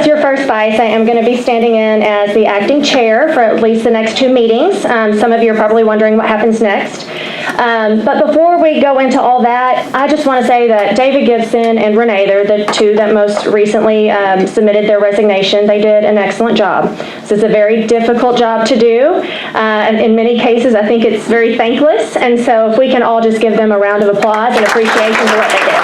as your first vice, I am going to be standing in as the acting chair for at least the next 2 meetings. Some of you are probably wondering what happens next. But before we go into all that, I just want to say that David Gibson and Renee, they're the 2 that most recently submitted their resignation. They did an excellent job. So it's a very difficult job to do. And in many cases, I think it's very thankless. And so if we can all just give them a round of applause and appreciation for what they did.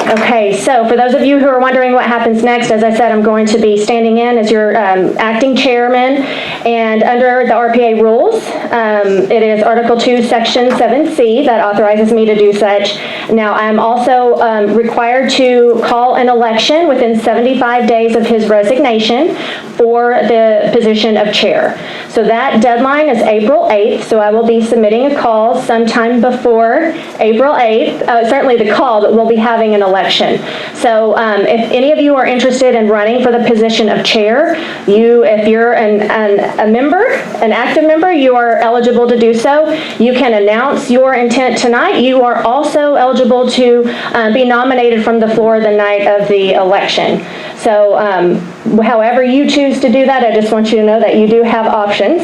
Okay, so for those of you who are wondering what happens next, as I said, I'm going to be standing in as your acting chairman, and under the RPA rules, it is Article 2, Section 7C that authorizes me to do such. Now, I'm also required to call an election within 75 days of his resignation for the position of chair. So that deadline is April 8th, so I will be submitting a call sometime before April 8th. Certainly the call, but we'll be having an election. So if any of you are interested in running for the position of chair, if you're a member, an active member, you are eligible to do so. You can announce your intent tonight. You are also eligible to be nominated from the floor the night of the election. So however you choose to do that, I just want you to know that you do have options.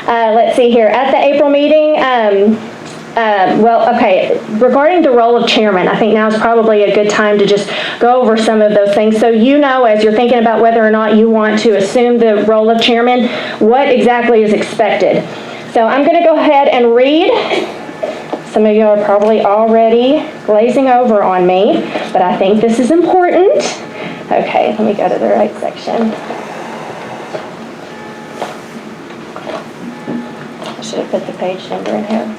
Let's see here. At the April meeting, regarding the role of chairman, I think now is probably a good time to just go over some of those things. So you know, as you're thinking about whether or not you want to assume the role of chairman, what exactly is expected. So I'm going to go ahead and read. Some of you are probably already glazing over on me, but I think this is important. Okay, let me go to the right section. I should have put the page number in here.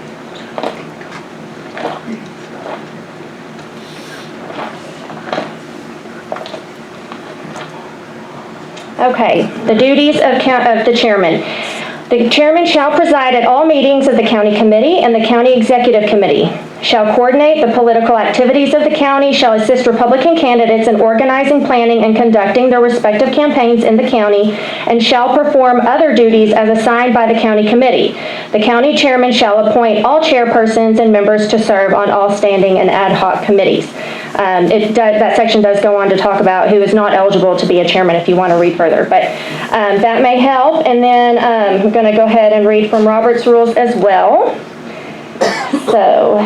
Okay, the duties of the chairman. The chairman shall preside at all meetings of the county committee and the county executive committee, shall coordinate the political activities of the county, shall assist Republican candidates in organizing, planning, and conducting their respective campaigns in the county, and shall perform other duties as assigned by the county committee. The county chairman shall appoint all chairpersons and members to serve on all standing and ad hoc committees. That section does go on to talk about who is not eligible to be a chairman if you want to read further, but that may help. And then I'm going to go ahead and read from Robert's Rules as well. So,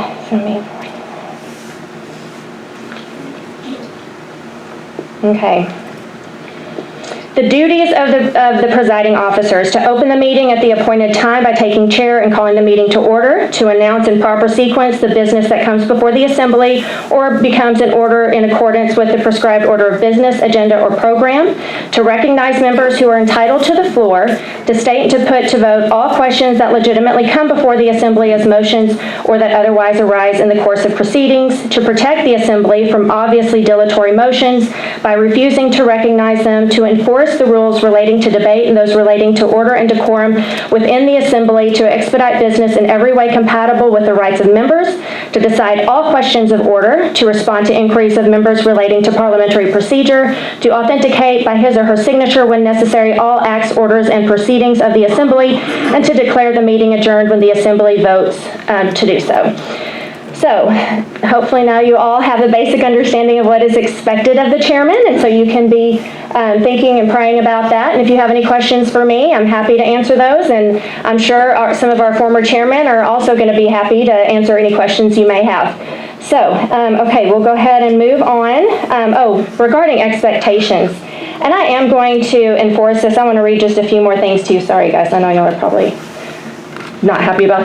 okay. The duties of the presiding officers: to open the meeting at the appointed time by taking chair and calling the meeting to order, to announce in proper sequence the business that comes before the assembly or becomes in order in accordance with the prescribed order of business, agenda, or program, to recognize members who are entitled to the floor, to state and to put to vote all questions that legitimately come before the assembly as motions or that otherwise arise in the course of proceedings, to protect the assembly from obviously dilatory motions by refusing to recognize them, to enforce the rules relating to debate and those relating to order and decorum within the assembly, to expedite business in every way compatible with the rights of members, to decide all questions of order, to respond to inquiries of members relating to parliamentary procedure, to authenticate by his or her signature when necessary all acts, orders, and proceedings of the assembly, and to declare the meeting adjourned when the assembly votes to do so. So, hopefully now you all have a basic understanding of what is expected of the chairman, and so you can be thinking and praying about that. And if you have any questions for me, I'm happy to answer those, and I'm sure some of our former chairmen are also going to be happy to answer any questions you may have. So, okay, we'll go ahead and move on. Regarding expectations, and I am going to enforce this. I want to read just a few more things too. Sorry, guys, I know y'all are probably not happy about